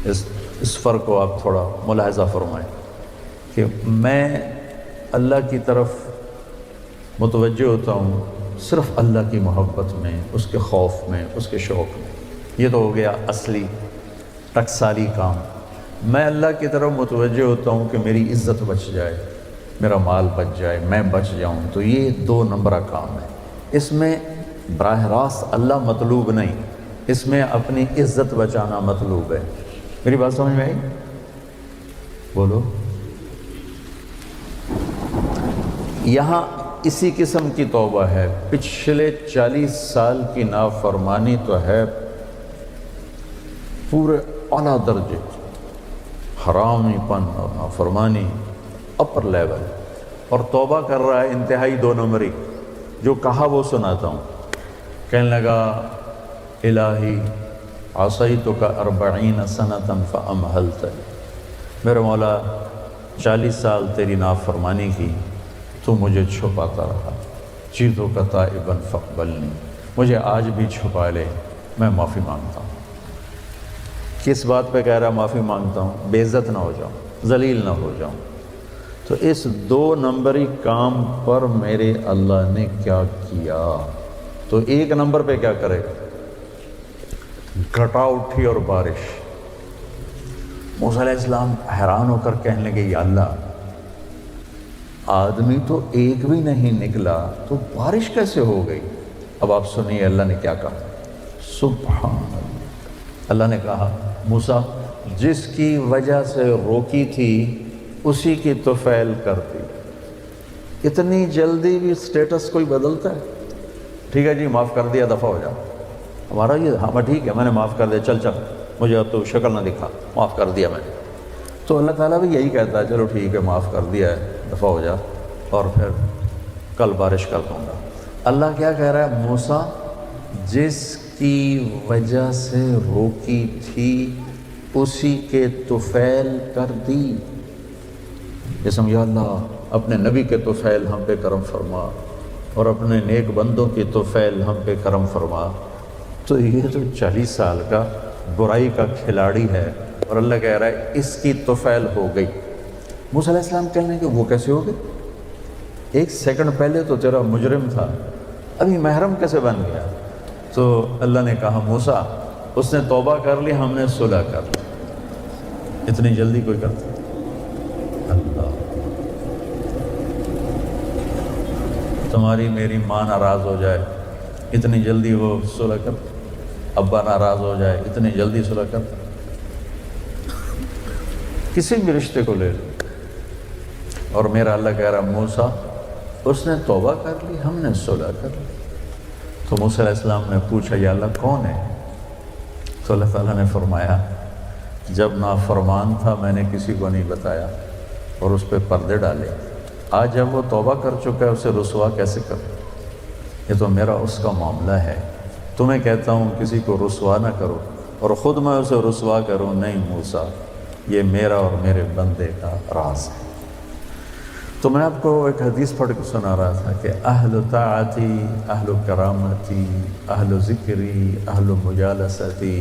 اس فرق کو آپ تھوڑا ملاحظہ فرمائیں کہ میں اللہ کی طرف متوجہ ہوتا ہوں صرف اللہ کی محبت میں، اس کے خوف میں، اس کے شوق میں۔ یہ تو ہو گیا اصلی ٹکسالی کام۔ میں اللہ کی طرف متوجہ ہوتا ہوں کہ میری عزت بچ جائے، میرا مال بچ جائے، میں بچ جاؤں، تو یہ 2 نمبرہ کام ہے۔ اس میں براہ راست اللہ مطلوب نہیں، اس میں اپنی عزت بچانا مطلوب ہے۔ میری بات سمجھ میں آئی؟ بولو۔ یہاں اسی قسم کی توبہ ہے۔ پچھلے 40 سال کی نافرمانی تو ہے پورے اعلیٰ درجے، حرامی پن اور نافرمانی اپر لیول، اور توبہ کر رہا ہے انتہائی 2 نمبری۔ جو کہا وہ سناتا ہوں۔ کہنے لگا الہی عصیتک 40 سنۃ فامہلتنی، میرے مولا 40 سال تیری نافرمانی کی، تو مجھے چھپاتا رہا، چیزوں کا تائبا فاقبلنی، مجھے آج بھی چھپا لے، میں معافی مانگتا ہوں۔ کس بات پہ کہہ رہا معافی مانگتا ہوں؟ بے عزت نہ ہو جاؤں، ذلیل نہ ہو جاؤں۔ تو اس 2 نمبری کام پر میرے اللہ نے کیا کیا؟ تو 1 نمبر پہ کیا کرے گا؟ گھٹا اٹھی اور بارش۔ موسیٰ علیہ السلام حیران ہو کر کہنے لگے یا اللہ، آدمی تو ایک بھی نہیں نکلا تو بارش کیسے ہو گئی؟ اب آپ سنیے اللہ نے کیا کہا۔ سبحان اللہ، اللہ نے کہا موسیٰ جس کی وجہ سے روکی تھی اسی کی طفیل کر دی۔ اتنی جلدی بھی سٹیٹس کوئی بدلتا ہے؟ ٹھیک ہے جی معاف کر دیا، دفعہ ہو جا۔ ہمارا یہ ہاں ٹھیک ہے میں نے معاف کر دیا، چل مجھے اب تو شکل نہ دکھا، معاف کر دیا میں نے۔ تو اللہ تعالیٰ بھی یہی کہتا ہے چلو ٹھیک ہے معاف کر دیا ہے، دفعہ ہو جا، اور پھر کل بارش کر دوں گا۔ اللہ کیا کہہ رہا ہے؟ موسیٰ جس کی وجہ سے روکی تھی اسی کے طفیل کر دی۔ جسم یا اللہ اپنے نبی کے طفیل ہم پہ کرم فرما، اور اپنے نیک بندوں کی طفیل ہم پہ کرم فرما۔ تو یہ تو 40 سال کا برائی کا کھلاڑی ہے، اور اللہ کہہ رہا ہے اس کی طفیل ہو گئی۔ موسیٰ علیہ السلام کہنے کہ وہ کیسے ہو گئی؟ 1 سیکنڈ پہلے تو تیرا مجرم تھا، ابھی محرم کیسے بن گیا؟ تو اللہ نے کہا موسیٰ اس نے توبہ کر لی، ہم نے صلح کر لی۔ اتنی جلدی کوئی کرتا؟ اللہ، تمہاری میری ماں ناراض ہو جائے اتنی جلدی وہ صلح کرتا؟ ابا ناراض ہو جائے اتنی جلدی صلح کرتا؟ کسی بھی رشتے کو لے لو، اور میرا اللہ کہہ رہا موسیٰ اس نے توبہ کر لی، ہم نے صلح کر لی۔ تو موسیٰ علیہ السلام نے پوچھا یا اللہ کون ہے؟ تو اللہ تعالیٰ نے فرمایا جب نافرمان تھا میں نے کسی کو نہیں بتایا اور اس پہ پردے ڈالے، آج جب وہ توبہ کر چکا ہے اسے رسوا کیسے کروں؟ یہ تو میرا اس کا معاملہ ہے۔ تمہیں کہتا ہوں کسی کو رسوا نہ کرو اور خود میں اسے رسوا کروں، نہیں موسیٰ یہ میرا اور میرے بندے کا راز ہے۔ تو میں آپ کو ایک حدیث پڑھ کے سنا رہا تھا کہ اہل طاعتی، اہل کرامتی، اہل ذکری، اہل مجالستی،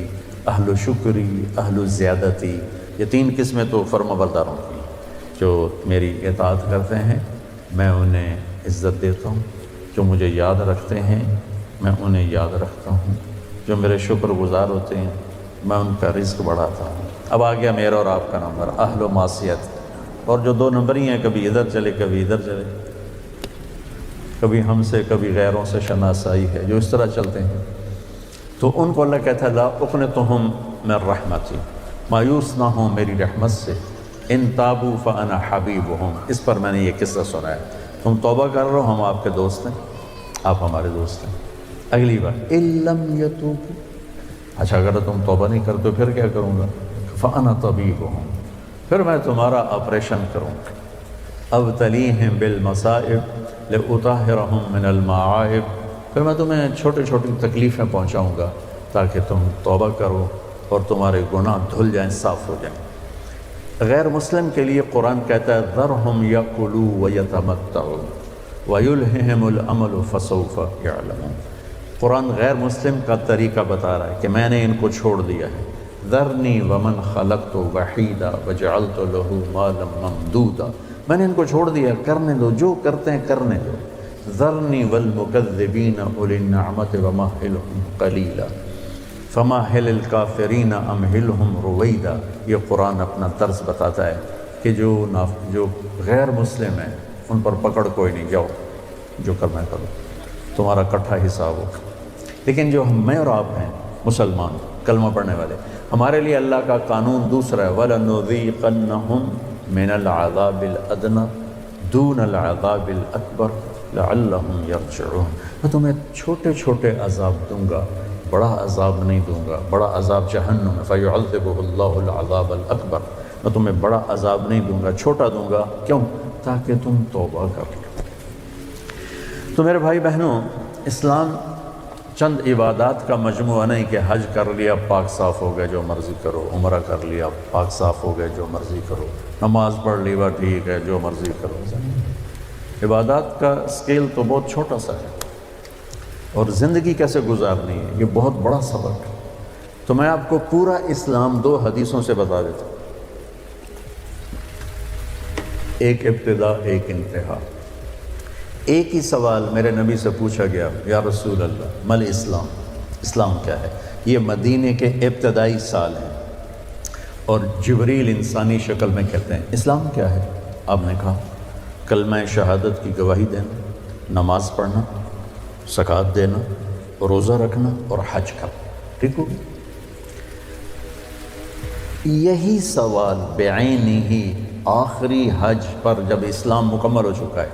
اہل شکری، اہل زیادتی، یہ 3 قسمیں تو فرما برداروں کی جو میری اطاعت کرتے ہیں میں انہیں عزت دیتا ہوں، جو مجھے یاد رکھتے ہیں میں انہیں یاد رکھتا ہوں، جو میرے شکر گزار ہوتے ہیں میں ان کا رزق بڑھاتا ہوں۔ اب آ گیا میرا اور آپ کا نمبر، اہل و معصیت، اور جو 2 نمبر ہی ہیں، کبھی ادھر چلے کبھی ادھر چلے، کبھی ہم سے کبھی غیروں سے شناسائی ہے، جو اس طرح چلتے ہیں، تو ان کو اللہ کہتا ہے لا اقنطہم من رحمتی، مایوس نہ ہوں میری رحمت سے، ان تابوا فانا حبیبہم۔ اس پر میں نے یہ قصہ سنا ہے، تم توبہ کر رہے ہو ہم آپ کے دوست ہیں، آپ ہمارے دوست ہیں۔ اگلی بار ان لم یتوبوا، اچھا اگر تم توبہ نہیں کرتے پھر کیا کروں گا؟ فانا طبیبہم، پھر میں تمہارا آپریشن کروں گا۔ ابتلیہم بالمصائب لأطہرہم من المعائب، پھر میں تمہیں چھوٹی چھوٹی تکلیفیں پہنچاؤں گا تاکہ تم توبہ کرو اور تمہارے گناہ دھل جائیں، صاف ہو جائیں۔ غیر مسلم کے لیے قرآن کہتا ہے ذرہم یأکلوا ویتمتعوا ویلہہم الامل فسوف یعلمون۔ قرآن غیر مسلم کا طریقہ بتا رہا ہے کہ میں نے ان کو چھوڑ دیا ہے، ذرنی ومن خلقت وحیدا وجعلت له مالا ممدودا، میں نے ان کو چھوڑ دیا، کرنے دو جو کرتے ہیں کرنے دو. ذرنی والمکذبین اولی النعمت ومہلہم قلیلا فمہل الکافرین امہلہم رویدا. یہ قرآن اپنا طرز بتاتا ہے کہ جو غیر مسلم ہیں ان پر پکڑ کوئی نہیں، جاؤ جو کرنا کرو، تمہارا کٹھا حساب ہو. لیکن جو میں اور آپ ہیں مسلمان کلمہ پڑھنے والے، ہمارے لیے اللہ کا قانون دوسرا ہے. وَلَنُذِيقَنَّهُمْ مِنَ الْعَذَابِ الْأَدْنَى دُونَ الْعَذَابِ الْأَكْبَرِ لَعَلَّهُمْ يَرْجِعُونَ. میں تمہیں چھوٹے چھوٹے عذاب دوں گا، بڑا عذاب نہیں دوں گا. بڑا عذاب جہنم ہے، فَيُعَذِّبُهُ اللَّهُ الْعَذَابَ الْأَكْبَرَ. میں تمہیں بڑا عذاب نہیں دوں گا، چھوٹا دوں گا. کیوں؟ تاکہ تم توبہ کر لو. تو میرے بھائی بہنوں، اسلام چند عبادات کا مجموعہ نہیں کہ حج کر لیا پاک صاف ہو گئے جو مرضی کرو، عمرہ کر لیا پاک صاف ہو گئے جو مرضی کرو، نماز پڑھ لی وہ ٹھیک ہے جو مرضی کرو. عبادات کا اسکیل تو بہت چھوٹا سا ہے، اور زندگی کیسے گزارنی ہے یہ بہت بڑا سبق ہے. تو میں آپ کو پورا اسلام 2 حدیثوں سے بتا دیتا ہوں، ایک ابتدا ایک انتہا. ایک ہی سوال میرے نبی سے پوچھا گیا، یا رسول اللہ مل اسلام، اسلام کیا ہے؟ یہ مدینے کے ابتدائی سال ہیں اور جبریل انسانی شکل میں کہتے ہیں اسلام کیا ہے؟ آپ نے کہا کلمہ شہادت کی گواہی دینا، نماز پڑھنا، زکوٰۃ دینا، روزہ رکھنا اور حج کرنا. ٹھیک ہو؟ یہی سوال بعینی ہی آخری حج پر جب اسلام مکمل ہو چکا ہے،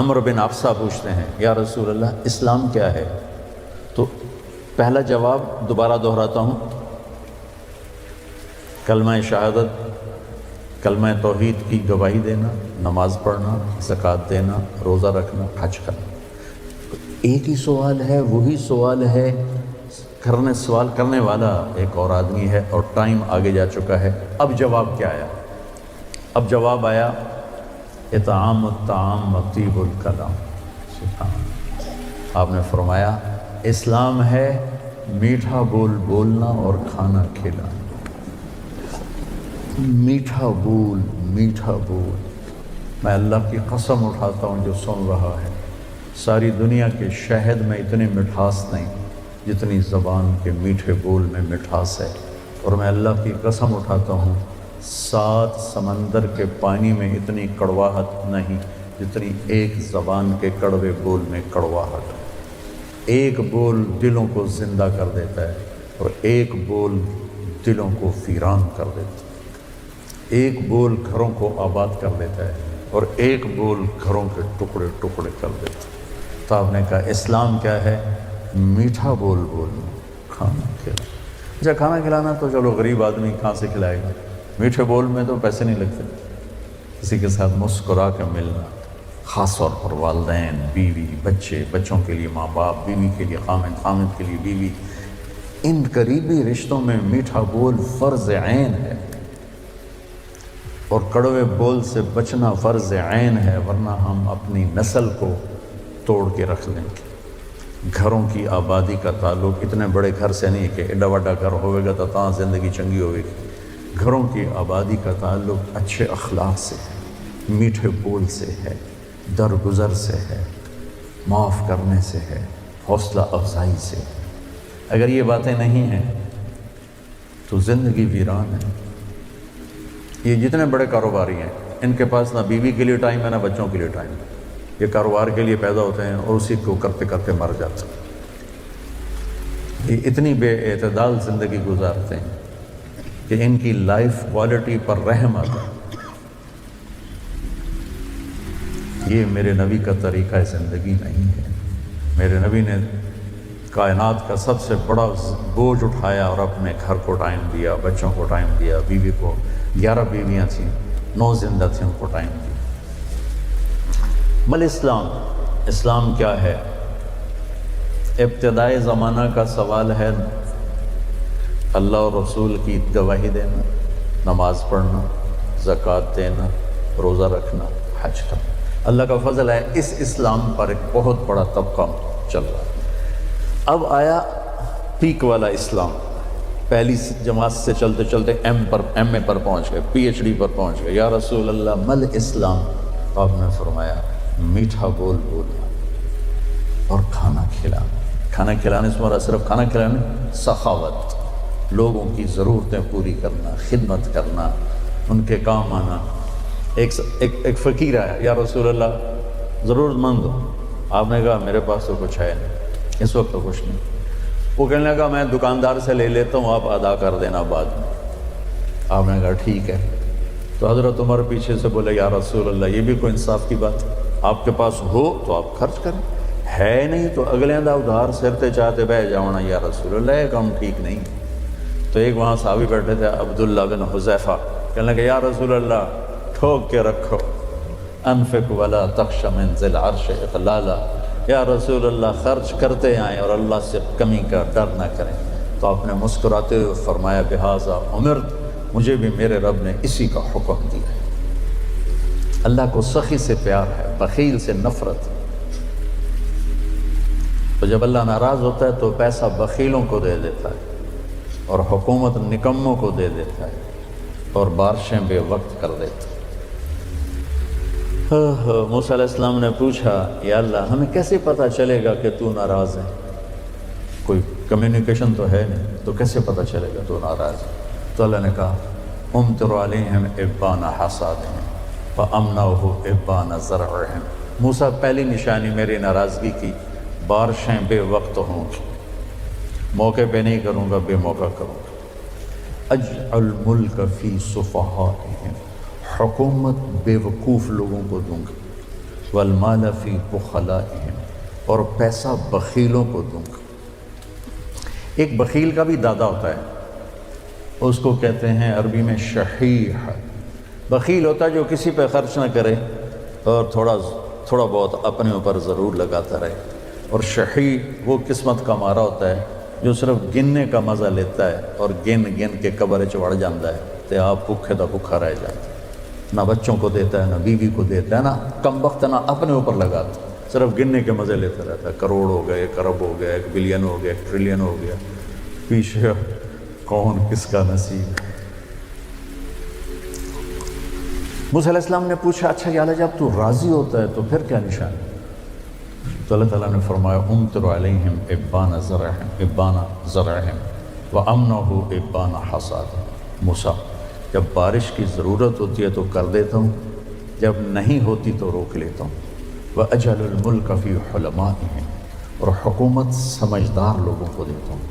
عمرو بن ابسہ پوچھتے ہیں یا رسول اللہ اسلام کیا ہے؟ تو پہلا جواب دوبارہ دہراتا ہوں، کلمہ شہادت، کلمہ توحید کی گواہی دینا، نماز پڑھنا، زکوٰۃ دینا، روزہ رکھنا، حج کرنا. ایک ہی سوال ہے، وہی سوال ہے. سوال کرنے والا ایک اور آدمی ہے اور ٹائم آگے جا چکا ہے. اب جواب کیا آیا؟ اب جواب آیا اطعام الطعام وطیب الکلام. آپ نے فرمایا اسلام ہے میٹھا بول بولنا اور کھانا کھلانا. میٹھا بول، میٹھا بول. میں اللہ کی قسم اٹھاتا ہوں جو سن رہا ہے، ساری دنیا کے شہد میں اتنی مٹھاس نہیں جتنی زبان کے میٹھے بول میں مٹھاس ہے. اور میں اللہ کی قسم اٹھاتا ہوں 7 سمندر کے پانی میں اتنی کڑواہٹ نہیں جتنی ایک زبان کے کڑوے بول میں کڑواہٹ ہے. ایک بول دلوں کو زندہ کر دیتا ہے اور ایک بول دلوں کو ویران کر دیتا ہے. ایک بول گھروں کو آباد کر دیتا ہے اور ایک بول گھروں کے ٹکڑے ٹکڑے کر دیتا ہے. تو آپ نے کہا اسلام کیا ہے؟ میٹھا بول بولنا، کھانا کھلانا. اچھا کھانا کھلانا تو چلو غریب آدمی کہاں سے کھلائے گا، میٹھے بول میں تو پیسے نہیں لگتے. کسی کے ساتھ مسکرا کے ملنا، خاص طور پر والدین، بیوی، بچے، بچوں کے لیے ماں باپ، بیوی کے لیے خامد، خامد کے لیے بیوی، ان قریبی رشتوں میں میٹھا بول فرض عین ہے. اور کڑوے بول سے بچنا فرض عین ہے، ورنہ ہم اپنی نسل کو توڑ کے رکھ لیں گے. گھروں کی آبادی کا تعلق اتنے بڑے گھر سے نہیں کہ ایڈا وڈا گھر ہوئے گا تو تاں زندگی چنگی ہوئے گی. گھروں کی آبادی کا تعلق اچھے اخلاق سے ہے، میٹھے بول سے ہے، درگزر سے ہے، معاف کرنے سے ہے، حوصلہ افزائی سے. اگر یہ باتیں نہیں ہیں تو زندگی ویران ہے. یہ جتنے بڑے کاروباری ہیں ان کے پاس نہ بیوی کے لیے ٹائم ہے نہ بچوں کے لیے ٹائم ہے. یہ کاروبار کے لیے پیدا ہوتے ہیں اور اسی کو کرتے کرتے مر جاتے ہیں. یہ اتنی بے اعتدال زندگی گزارتے ہیں کہ ان کی لائف کوالٹی پر رحم آتا ہے. یہ میرے نبی کا طریقہ زندگی نہیں ہے. میرے نبی نے کائنات کا سب سے بڑا بوجھ اٹھایا اور اپنے گھر کو ٹائم دیا، بچوں کو ٹائم دیا، بیوی کو 11 بیویاں تھیں، 9 زندہ تھیں، ان کو ٹائم دیا. مل اسلام، اسلام کیا ہے؟ ابتدائی زمانہ کا سوال ہے اللہ اور رسول کی گواہی دینا، نماز پڑھنا، زکوٰۃ دینا، روزہ رکھنا، حج کرنا. اللہ کا فضل ہے اس اسلام پر ایک بہت بڑا طبقہ چل رہا ہے. اب آیا پیک والا اسلام. پہلی جماعت سے چلتے چلتے ایم اے پر پہنچ گئے، پی ایچ ڈی پر پہنچ گئے۔ یا رسول اللہ مل اسلام؟ آپ نے فرمایا میٹھا بول بولنا اور کھانا کھلانا۔ کھانا کھلانے سے ہمارا صرف کھانا کھلانے، سخاوت، لوگوں کی ضرورتیں پوری کرنا، خدمت کرنا، ان کے کام آنا۔ ایک فقیر آیا، یا رسول اللہ ضرورت مند ہو؟ آپ نے کہا میرے پاس تو کچھ ہے نہیں، اس وقت تو کچھ نہیں۔ وہ کہنے لگا میں دکاندار سے لے لیتا ہوں، آپ ادا کر دینا بعد میں۔ آپ نے کہا ٹھیک ہے۔ تو حضرت عمر پیچھے سے بولے یا رسول اللہ یہ بھی کوئی انصاف کی بات ہے، آپ کے پاس ہو تو آپ خرچ کریں، ہے نہیں تو اگلے دا ادھار سرتے چاہتے بہ جاؤنا یا رسول اللہ، یہ کام ٹھیک نہیں۔ تو ایک وہاں صحابی بیٹھے تھے عبداللہ بن حذیفہ، کہنے لگے یا رسول اللہ ٹھوک کے رکھو، انفق ولا تخش من ذی العرش اقلالا، یا رسول اللہ خرچ کرتے آئیں اور اللہ سے کمی کا ڈر نہ کریں۔ تو آپ نے مسکراتے ہوئے فرمایا بہذا امرت، مجھے بھی میرے رب نے اسی کا حکم دیا ہے۔ اللہ کو سخی سے پیار ہے، بخیل سے نفرت۔ تو جب اللہ ناراض ہوتا ہے تو پیسہ بخیلوں کو دے دیتا ہے اور حکومت نکموں کو دے دیتا ہے اور بارشیں بے وقت کر دیتا ہے۔ موسیٰ علیہ السلام نے پوچھا یا اللہ ہمیں کیسے پتہ چلے گا کہ تو ناراض ہے؟ کوئی کمیونیکیشن تو ہے نہیں، تو کیسے پتہ چلے گا تو ناراض ہے؟ تو اللہ نے کہا امطر علیہم ابان حصادہم فامنعہ ابان زرعہم۔ موسیٰ پہلی نشانی میری ناراضگی کی، بارشیں بے وقت ہوں گی، موقع پہ نہیں کروں گا، بے موقع کروں گا۔ اجعل ملک فی صفحائہم، حکومت بے وقوف لوگوں کو دوں گا، والمال فی بخلائہم، اور پیسہ بخیلوں کو دوں گا۔ ایک بخیل کا بھی دادا ہوتا ہے، اس کو کہتے ہیں عربی میں شحیح۔ بخیل ہوتا ہے جو کسی پہ خرچ نہ کرے اور تھوڑا بہت اپنے اوپر ضرور لگاتا رہے، اور شحیح وہ قسمت کا مارا ہوتا ہے جو صرف گننے کا مزہ لیتا ہے اور گن کے قبر چڑھ جاتا ہے تو آپ بھوکے دا بھوکا رہ جاتا ہے، نہ بچوں کو دیتا ہے، نہ بیوی کو دیتا ہے، نہ کم وقت نہ اپنے اوپر لگاتا ہے، صرف گننے کے مزے لیتا رہتا ہے۔ کروڑ ہو گئے، ایک ارب ہو گیا، 1 بلین ہو گیا، 1 ٹریلین ہو گیا، پیچھے کون کس کا نصیب ہے۔ موسیٰ علیہ السلام نے پوچھا اچھا یا اللہ جب تو راضی ہوتا ہے تو پھر کیا نشان ہے؟ تو اللہ تعالیٰ نے فرمایا امطر علیہم ابان زرعہم وامنعہ ابان حصادہم۔ موسیٰ جب بارش کی ضرورت ہوتی ہے تو کر دیتا ہوں، جب نہیں ہوتی تو روک لیتا ہوں۔ وَأَجْعَلُ الْمُلْكَ فِي حُلَمَائِهِمْ، اور حکومت سمجھدار لوگوں کو دیتا ہوں۔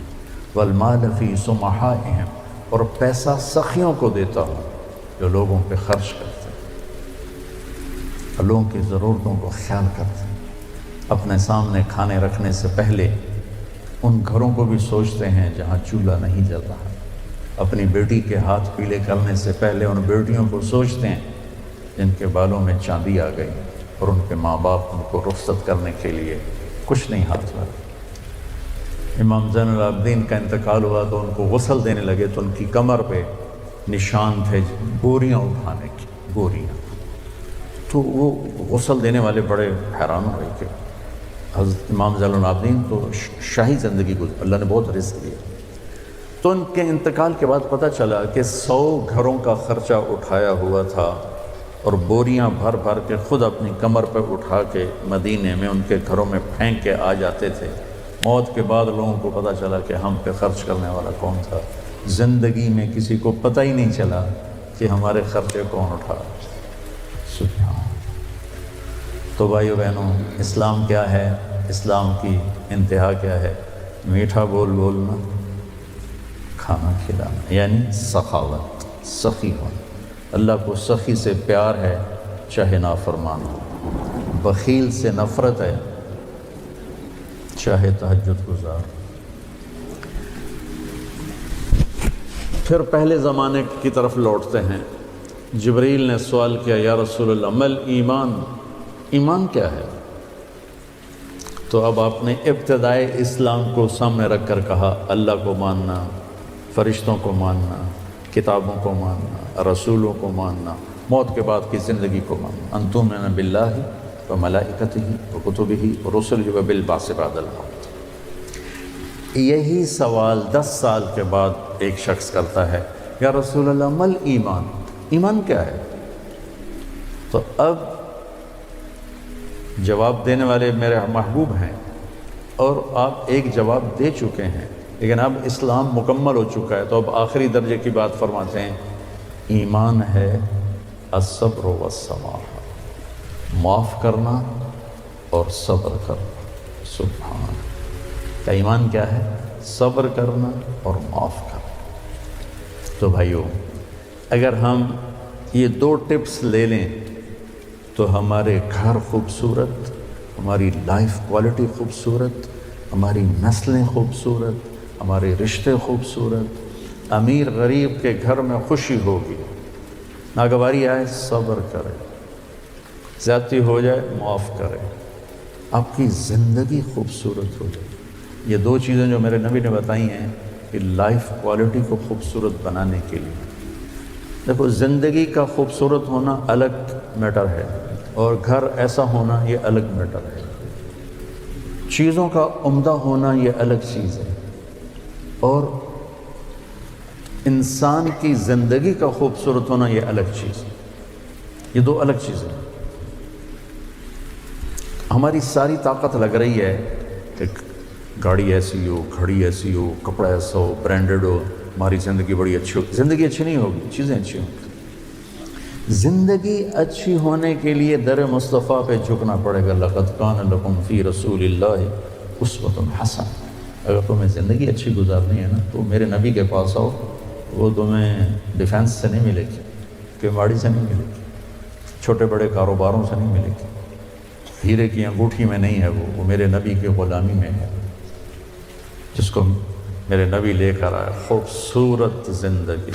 وَالْمَالَ فِي سُمَحَائِهِمْ، اور پیسہ سخیوں کو دیتا ہوں جو لوگوں پہ خرچ کرتے ہیں، لوگوں کی ضرورتوں کو خیال کرتے ہیں، اپنے سامنے کھانے رکھنے سے پہلے ان گھروں کو بھی سوچتے ہیں جہاں چولہا نہیں جل رہا، اپنی بیٹی کے ہاتھ پیلے کرنے سے پہلے ان بیٹیوں کو سوچتے ہیں جن کے بالوں میں چاندی آ گئی اور ان کے ماں باپ ان کو رخصت کرنے کے لیے کچھ نہیں ہاتھ لگا۔ امام زین العابدین کا انتقال ہوا تو ان کو غسل دینے لگے تو ان کی کمر پہ نشان تھے بوریاں اٹھانے کی، بوریاں۔ تو وہ غسل دینے والے بڑے حیران ہوئے کہ حضرت امام زین العابدین تو شاہی زندگی گزاری، اللہ نے بہت رزق دیا۔ تو ان کے انتقال کے بعد پتہ چلا کہ 100 گھروں کا خرچہ اٹھایا ہوا تھا اور بوریاں بھر بھر کے خود اپنی کمر پہ اٹھا کے مدینے میں ان کے گھروں میں پھینک کے آ جاتے تھے۔ موت کے بعد لوگوں کو پتہ چلا کہ ہم پہ خرچ کرنے والا کون تھا، زندگی میں کسی کو پتہ ہی نہیں چلا کہ ہمارے خرچے کون اٹھا۔ سبحان۔ تو بھائیو بہنوں، اسلام کیا ہے؟ اسلام کی انتہا کیا ہے؟ میٹھا بول بولنا، کھانا کھلانا، یعنی سخاوت، سخی ہونا۔ اللہ کو سخی سے پیار ہے چاہے نافرمان ہو، بخیل سے نفرت ہے چاہے تہجد گزار۔ پھر پہلے زمانے کی طرف لوٹتے ہیں۔ جبریل نے سوال کیا یا رسول اللہ مل ایمان، ایمان کیا ہے؟ تو اب آپ نے ابتدائے اسلام کو سامنے رکھ کر کہا اللہ کو ماننا، فرشتوں کو ماننا، کتابوں کو ماننا، رسولوں کو ماننا، موت کے بعد کی زندگی کو ماننا۔ ان تؤمن باللہ وملائکتہ وکتبہ ورسلہ وبالبعث بعد الموت۔ یہی سوال 10 سال کے بعد ایک شخص کرتا ہے، یا رسول اللہ مل ایمان، ایمان کیا ہے؟ تو اب جواب دینے والے میرے محبوب ہیں اور آپ ایک جواب دے چکے ہیں، لیکن اب اسلام مکمل ہو چکا ہے، تو اب آخری درجے کی بات فرماتے ہیں، ایمان ہے الصبر والسماح، معاف کرنا اور صبر کرنا۔ سبحان، کہ ایمان کیا ہے؟ صبر کرنا اور معاف کرنا۔ تو بھائیو، اگر ہم یہ 2 ٹپس لے لیں تو ہمارے گھر خوبصورت، ہماری لائف کوالٹی خوبصورت، ہماری نسلیں خوبصورت، ہمارے رشتے خوبصورت، امیر غریب کے گھر میں خوشی ہوگی، ناگواری آئے صبر کرے، زیادتی ہو جائے معاف کرے، آپ کی زندگی خوبصورت ہو جائے۔ یہ 2 چیزیں جو میرے نبی نے بتائی ہیں کہ لائف کوالٹی کو خوبصورت بنانے کے لیے۔ دیکھو، زندگی کا خوبصورت ہونا الگ میٹر ہے اور گھر ایسا ہونا یہ الگ میٹر ہے، چیزوں کا عمدہ ہونا یہ الگ چیز ہے، اور انسان کی زندگی کا خوبصورت ہونا یہ الگ چیز ہے۔ یہ 2 الگ چیزیں ہیں۔ ہماری ساری طاقت لگ رہی ہے کہ گاڑی ایسی ہو، گھڑی ایسی ہو، کپڑا ایسا ہو، برانڈڈ ہو، ہماری زندگی بڑی اچھی ہو۔ زندگی اچھی نہیں ہوگی، چیزیں اچھی ہوں گی۔ زندگی اچھی ہونے کے لیے در مصطفیٰ پہ جھکنا پڑے گا۔ لقد کان لکم فی رسول اللہ اسوۃ حسنہ۔ اگر تمہیں زندگی اچھی گزارنی ہے نا تو میرے نبی کے پاس آؤ، وہ تمہیں ڈیفینس سے نہیں ملے گی، کیواڑی سے نہیں ملے گی، چھوٹے بڑے کاروباروں سے نہیں ملے گی، ہیرے کی انگوٹھی میں نہیں ہے، وہ میرے نبی کی غلامی میں ہے، جس کو میرے نبی لے کر آئے خوبصورت زندگی۔